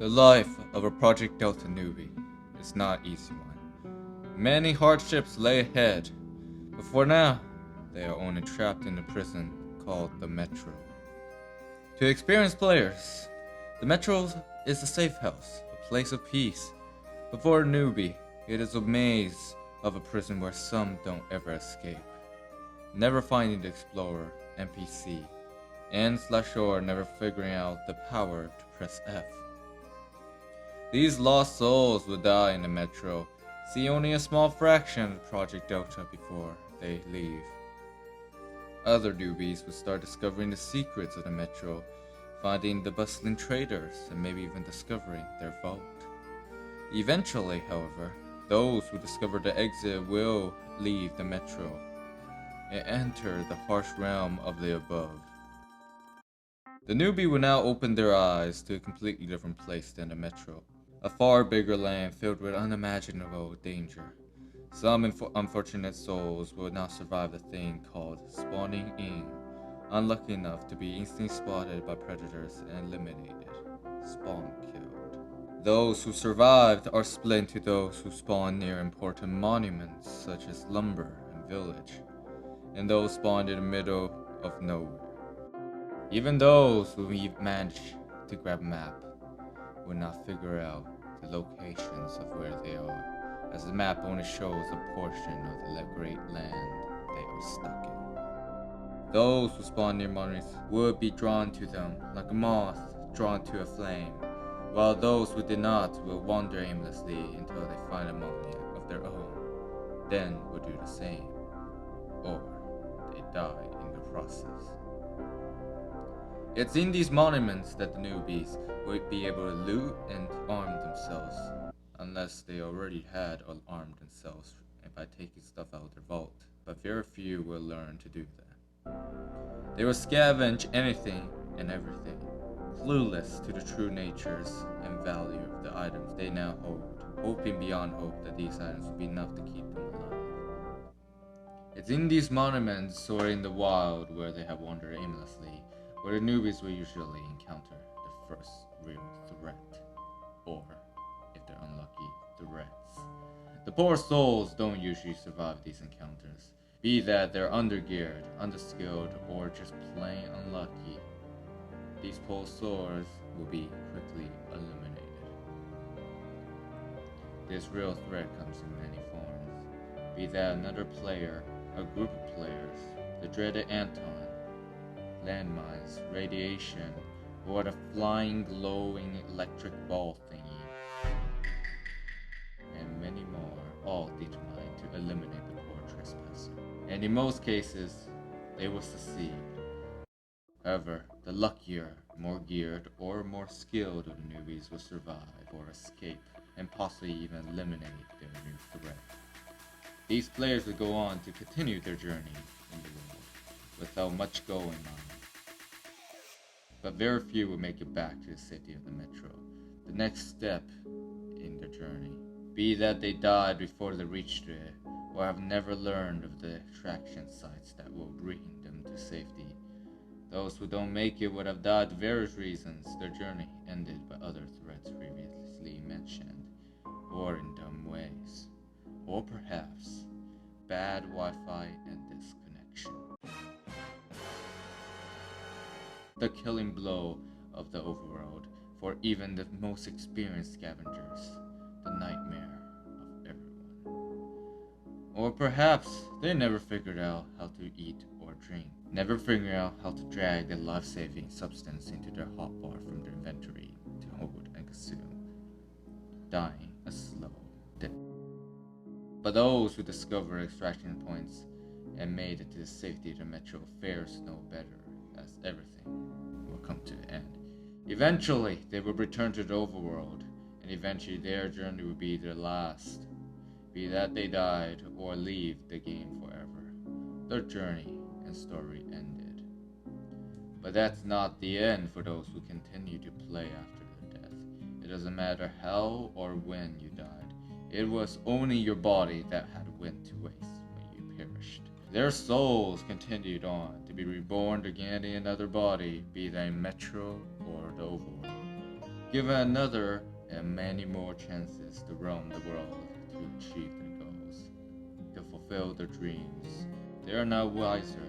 The life of a Project Delta newbie is not an easy one. Many hardships lay ahead, but for now, they are only trapped in a prison called the Metro. To experienced players, the Metro is a safe house, a place of peace, but for a newbie, it is a maze of a prison where some don't ever escape. Never finding the explorer, NPC, and/or never figuring out the power to press F. These lost souls will die in the Metro, see only a small fraction of Project Delta before they leave. Other newbies will start discovering the secrets of the Metro, finding the bustling traders, and maybe even discovering their vault. Eventually, however, those who discover the exit will leave the Metro and enter the harsh realm of the above. The newbie will now open their eyes to a completely different place than the Metro. A far bigger land filled with unimaginable danger. Some unfortunate souls will not survive the thing called spawning in, unlucky enough to be instantly spotted by predators and eliminated, spawn killed. Those who survived are split into those who spawn near important monuments such as lumber and village, and those spawned in the middle of nowhere. Even those who managed to grab a map will not figure out the locations of where they are, as the map only shows a portion of the great land they are stuck in. Those who spawn near monuments would be drawn to them like a moth drawn to a flame, while those who did not will wander aimlessly until they find a monument of their own, then will do the same, or they die in the process. It's in these monuments that the newbies will be able to loot and arm themselves, unless they already had armed themselves by taking stuff out of their vault, but very few will learn to do that. They will scavenge anything and everything, clueless to the true natures and value of the items they now hold, hoping beyond hope that these items will be enough to keep them alive. It's in these monuments or in the wild where they have wandered aimlessly, where the newbies will usually encounter the first real threat, or, if they're unlucky, threats. The poor souls don't usually survive these encounters, be that they're undergeared, underskilled, or just plain unlucky. These poor souls will be quickly eliminated. This real threat comes in many forms, be that another player, a group of players, the dreaded Anton, landmines, radiation, or the flying glowing electric ball thingy, and many more, all determined to eliminate the poor trespasser. And in most cases, they will succeed. However, the luckier, more geared, or more skilled of the newbies will survive or escape, and possibly even eliminate their new threat. These players will go on to continue their journey in the world without much going on. But very few will make it back to the city of the Metro, the next step in their journey. Be that they died before they reached it, or have never learned of the extraction sites that will bring them to safety. Those who don't make it would have died for various reasons, their journey ended by other threats previously mentioned, or in dumb ways, or perhaps bad Wi-Fi and disconnection. The killing blow of the overworld for even the most experienced scavengers, the nightmare of everyone. Or perhaps they never figured out how to eat or drink, never figured out how to drag the life-saving substance into their hotbar from their inventory to hold and consume, dying a slow death. But those who discovered extraction points and made it to the safety of the Metro fares no better, as everything will come to an end. Eventually, they will return to the overworld, and eventually their journey will be their last. Be that they died or leave the game forever. Their journey and story ended. But that's not the end for those who continue to play after their death. It doesn't matter how or when you died. It was only your body that had went to waste when you perished. Their souls continued on to be reborn again in another body, be they Metro or the overworld. given another and many more chances to roam the world to achieve their goals, to fulfill their dreams. They are now wiser